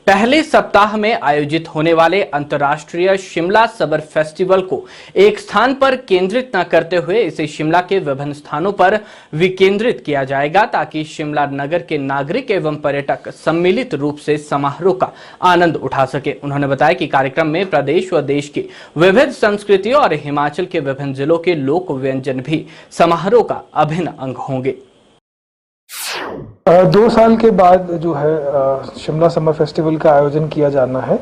पहले सप्ताह में आयोजित होने वाले अंतर्राष्ट्रीय शिमला समर फेस्टिवल को एक स्थान पर केंद्रित न करते हुए इसे शिमला के विभिन्न स्थानों पर विकेंद्रित किया जाएगा ताकि शिमला नगर के नागरिक एवं पर्यटक सम्मिलित रूप से समारोह का आनंद उठा सके। उन्होंने बताया कि कार्यक्रम में प्रदेश व देश की विविध संस्कृतियों और हिमाचल के विभिन्न जिलों के लोक व्यंजन भी समारोह का अभिन्न अंग होंगे। 2 साल के बाद जो है शिमला समर फेस्टिवल का आयोजन किया जाना है।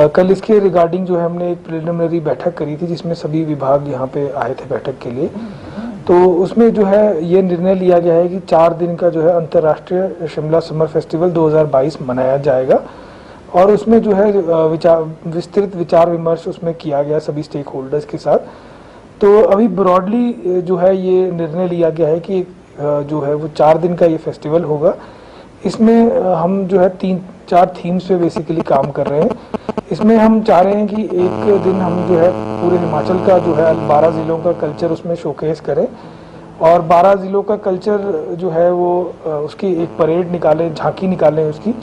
कल इसके रिगार्डिंग जो है हमने एक प्रिलिमिनरी बैठक करी थी जिसमें सभी विभाग यहाँ पे आए थे बैठक के लिए। तो उसमें जो है ये निर्णय लिया गया है कि 4 दिन का जो है अंतर्राष्ट्रीय शिमला समर फेस्टिवल 2022 मनाया जाएगा और उसमें जो है विस्तृत विचार विमर्श उसमें किया गया सभी स्टेक होल्डर्स के साथ। तो अभी ब्रॉडली जो है ये निर्णय लिया गया है कि जो है वो 4 दिन का ये फेस्टिवल होगा। इसमें हम जो है 3-4 थीम्स पे बेसिकली काम कर रहे हैं। इसमें हम चाह रहे हैं कि एक दिन हम जो है पूरे हिमाचल का जो है 12 ज़िलों का कल्चर उसमें शोकेस करें और 12 ज़िलों का कल्चर जो है वो उसकी एक परेड निकालें, झांकी निकालें उसकी।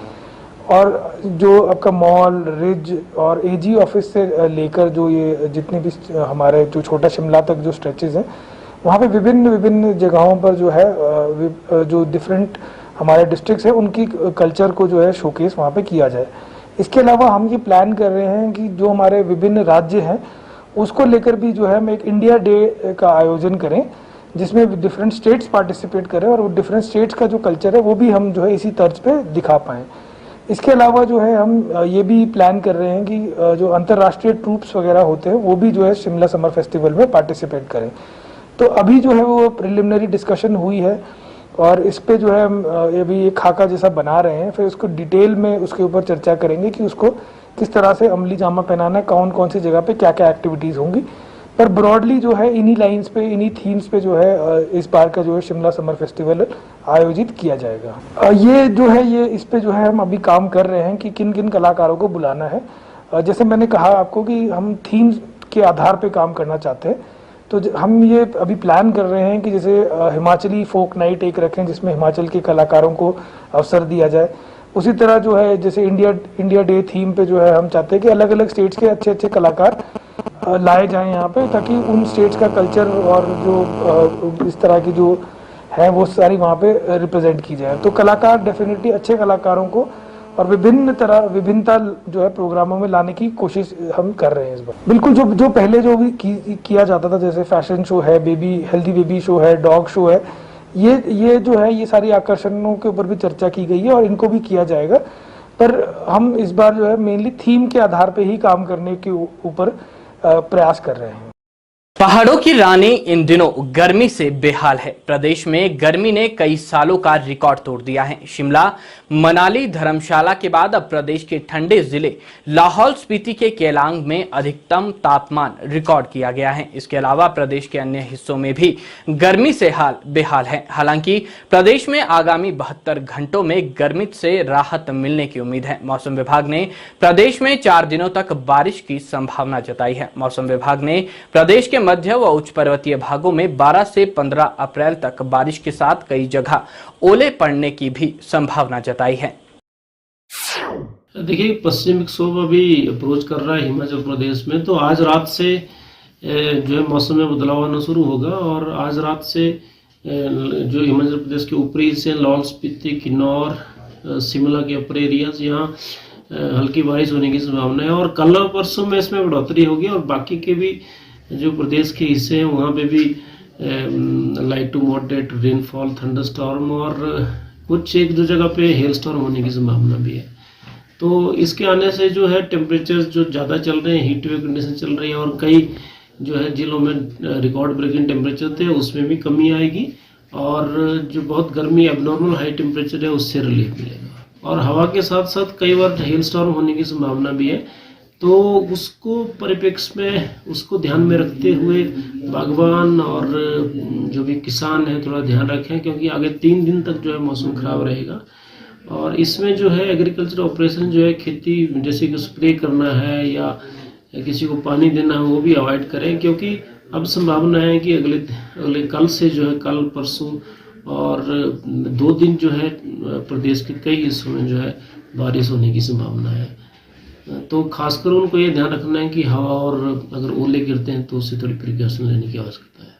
और जो आपका मॉल, रिज और एजी ऑफिस से लेकर जो ये जितने भी हमारे जो छोटा शिमला तक जो स्ट्रेचेस हैं वहाँ पे विभिन्न जगहों पर जो है जो डिफरेंट हमारे डिस्ट्रिक्ट्स हैं उनकी कल्चर को जो है शोकेस वहाँ पे किया जाए। इसके अलावा हम ये प्लान कर रहे हैं कि जो हमारे विभिन्न राज्य हैं उसको लेकर भी जो है हम एक इंडिया डे का आयोजन करें जिसमें डिफरेंट स्टेट्स पार्टिसिपेट करें और वो डिफरेंट स्टेट्स का जो कल्चर है वो भी हम जो है इसी तर्ज पे दिखा पाएँ। इसके अलावा जो है हम ये भी प्लान कर रहे हैं कि जो अंतर्राष्ट्रीय ट्रूप्स वगैरह होते हैं वो भी जो है शिमला समर फेस्टिवल में पार्टिसिपेट करें। तो अभी जो है वो प्रिलिमिनरी डिस्कशन हुई है और इस पे जो है हम अभी एक खाका जैसा बना रहे हैं, फिर उसको डिटेल में उसके ऊपर चर्चा करेंगे कि उसको किस तरह से अमली जामा पहनाना है, कौन कौन सी जगह पे क्या क्या एक्टिविटीज़ होंगी। पर ब्रॉडली जो है इन्हीं लाइंस पे, इन्हीं थीम्स पे जो है इस बार का जो है शिमला समर फेस्टिवल आयोजित किया जाएगा। ये जो है ये इस पे जो है हम अभी काम कर रहे हैं कि किन किन कलाकारों को बुलाना है। जैसे मैंने कहा आपको कि हम थीम्स के आधार पे काम करना चाहते हैं, तो हम ये अभी प्लान कर रहे हैं कि जैसे हिमाचली फोक नाइट एक रखें जिसमें हिमाचल के कलाकारों को अवसर दिया जाए। उसी तरह जो है जैसे इंडिया डे थीम पे जो है हम चाहते हैं कि अलग अलग स्टेट्स के अच्छे कलाकार लाए जाएं यहाँ पे ताकि उन स्टेट्स का कल्चर और जो इस तरह की जो है वो सारी वहाँ पे रिप्रेजेंट की जाए। तो कलाकार डेफिनेटली अच्छे कलाकारों को और विभिन्नता जो है प्रोग्रामों में लाने की कोशिश हम कर रहे हैं इस बार। बिल्कुल जो पहले जो भी किया जाता था जैसे फैशन शो है, हेल्दी बेबी शो है, डॉग शो है, ये जो है ये सारी आकर्षणों के ऊपर भी चर्चा की गई है और इनको भी किया जाएगा। पर हम इस बार जो है मेनली थीम के आधार पे ही काम करने के ऊपर प्रयास कर रहे हैं। पहाड़ों की रानी इन दिनों गर्मी से बेहाल है। प्रदेश में गर्मी ने कई सालों का रिकॉर्ड तोड़ दिया है। शिमला, मनाली, धर्मशाला के बाद अब प्रदेश के ठंडे जिले लाहौल स्पीति के केलांग में अधिकतम तापमान रिकॉर्ड किया गया है। इसके अलावा प्रदेश के अन्य हिस्सों में भी गर्मी से हाल बेहाल है। हालांकि प्रदेश में आगामी 72 घंटों में गर्मी से राहत मिलने की उम्मीद है। मौसम विभाग ने प्रदेश में 4 दिनों तक बारिश की संभावना जताई है। मौसम विभाग ने प्रदेश के मध्य व उच्च पर्वतीय भागों में 12 से 15 अप्रैल तक बारिश के साथ कई जगह ओले पड़ने की भी संभावना जताई है। देखिए, पश्चिमी विक्षोभ अभी अप्रोच कर रहा है हिमाचल प्रदेश में, तो आज रात से जो है मौसम में बदलाव आना शुरू होगा और आज रात से जो हिमाचल प्रदेश के ऊपरी हिस्से लाहौल स्पीति, किन्नौर, शिमला के अपर एरियाज यहाँ हल्की बारिश होने की संभावना है और कल और परसों में इसमें बढ़ोतरी होगी और बाकी के भी जो प्रदेश के हिस्से हैं वहाँ पे भी light to moderate rainfall, thunderstorm और कुछ एक दो जगह पे हेल स्टॉर्म होने की संभावना भी है। तो इसके आने से जो है टेम्परेचर जो ज़्यादा चल रहे हैं, हीट वेव कंडीशन चल रही है और कई जो है जिलों में रिकॉर्ड ब्रेकिंग टेम्परेचर थे उसमें भी कमी आएगी और जो बहुत गर्मी एबनॉर्मल हाई टेम्परेचर है उससे रिलीफ मिलेगा और हवा के साथ साथ कई बार हेल स्टॉर्म होने की संभावना भी है। तो उसको परिप्रेक्ष्य में उसको ध्यान में रखते हुए बागवान और जो भी किसान हैं थोड़ा ध्यान रखें क्योंकि आगे 3 दिन तक जो है मौसम खराब रहेगा और इसमें जो है एग्रीकल्चर ऑपरेशन जो है खेती जैसे कि स्प्रे करना है या किसी को पानी देना है वो भी अवॉइड करें क्योंकि अब संभावना है कि अगले कल से जो है कल परसों और 2 दिन जो है प्रदेश के कई हिस्सों में जो है बारिश होने की संभावना है। तो खासकर उनको ये ध्यान रखना है कि हवा और अगर ओले गिरते हैं तो उससे थोड़ी प्रिकॉशन लेने की आवश्यकता है।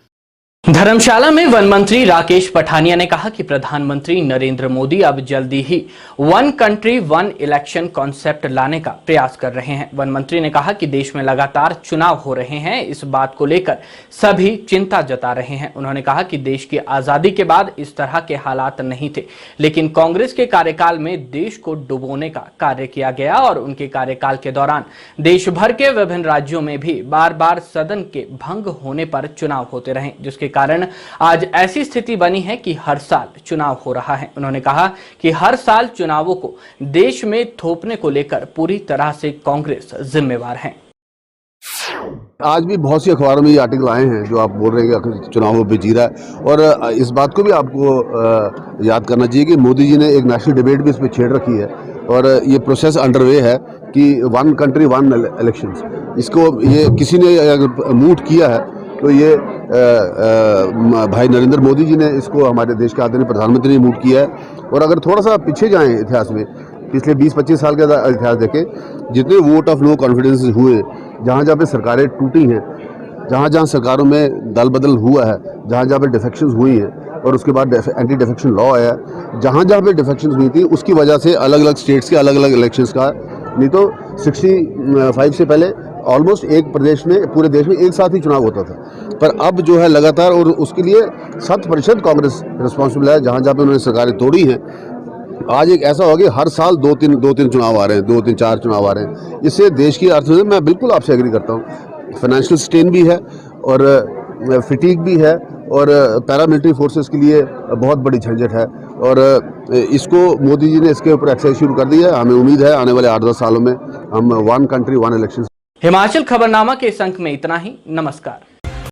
धर्मशाला में वन मंत्री राकेश पठानिया ने कहा कि प्रधानमंत्री नरेंद्र मोदी अब जल्दी ही one country one election concept लाने का प्रयास कर रहे हैं। वन मंत्री ने कहा कि देश में लगातार चुनाव हो रहे हैं, इस बात को लेकर सभी चिंता जता रहे हैं। उन्होंने कहा कि देश की आजादी के बाद इस तरह के हालात नहीं थे, लेकिन कांग्रेस के कार्यकाल में देश को डुबोने का कार्य किया गया और उनके कार्यकाल के दौरान देश भर के विभिन्न राज्यों में भी बार बार सदन के भंग होने पर चुनाव होते रहे, जिसके कारण आज ऐसी स्थिति बनी है कि हर साल चुनाव हो रहा है। उन्होंने कहा कि हर साल चुनावों को देश में थोपने को लेकर पूरी तरह से कांग्रेस जिम्मेवार है। आज भी बहुत सी अखबारों में ये आर्टिकल आए हैं जो आप बोल रहे हैं कि चुनावों पे जी रहा है, और इस बात को भी आपको याद करना चाहिए कि मोदी जी ने एक नेशनल डिबेट भी इस पर छेड़ रखी है और ये प्रोसेस अंडरवे है कि वन कंट्री वन इलेक्शंस, इसको ये किसी ने अगर मूट किया है तो ये भाई नरेंद्र मोदी जी ने इसको, हमारे देश के आदरणीय प्रधानमंत्री ने मूट किया है। और अगर थोड़ा सा पीछे जाएं इतिहास में, पिछले 20-25 साल का इतिहास देखें, जितने वोट ऑफ नो कॉन्फिडेंस हुए, जहाँ जहाँ पे सरकारें टूटी हैं, जहाँ जहाँ सरकारों में दल बदल हुआ है, जहाँ जहाँ पे डिफेक्शंस हुई हैं और उसके बाद एंटी डिफेक्शन लॉ आया, जहाँ जहाँ पे डिफेक्शंस हुई थी उसकी वजह से अलग अलग स्टेट्स के अलग अलग इलेक्शंस का, नहीं तो 65 से पहले ऑलमोस्ट एक प्रदेश में, पूरे देश में एक साथ ही चुनाव होता था। पर अब जो है लगातार, और उसके लिए 100% कांग्रेस रिस्पॉन्सिबल है जहाँ जहाँ पे उन्होंने सरकारें तोड़ी हैं। आज एक ऐसा हो गया हर साल दो तीन चुनाव आ रहे हैं, 2-3-4 चुनाव आ रहे हैं। इससे देश की अर्थव्यवस्था, मैं बिल्कुल आपसे एग्री करता हूँ, फाइनेंशियल स्ट्रेन भी है और फिटीग भी है और पैरामिलिट्री फोर्सेस के लिए बहुत बड़ी झंझट है, और इसको मोदी जी ने इसके ऊपर एक्सरसाइज शुरू कर दी है। हमें उम्मीद है आने वाले 8-10 सालों में हम one country one election. Himachal खबरनामा के इस अंक में इतना ही। नमस्कार।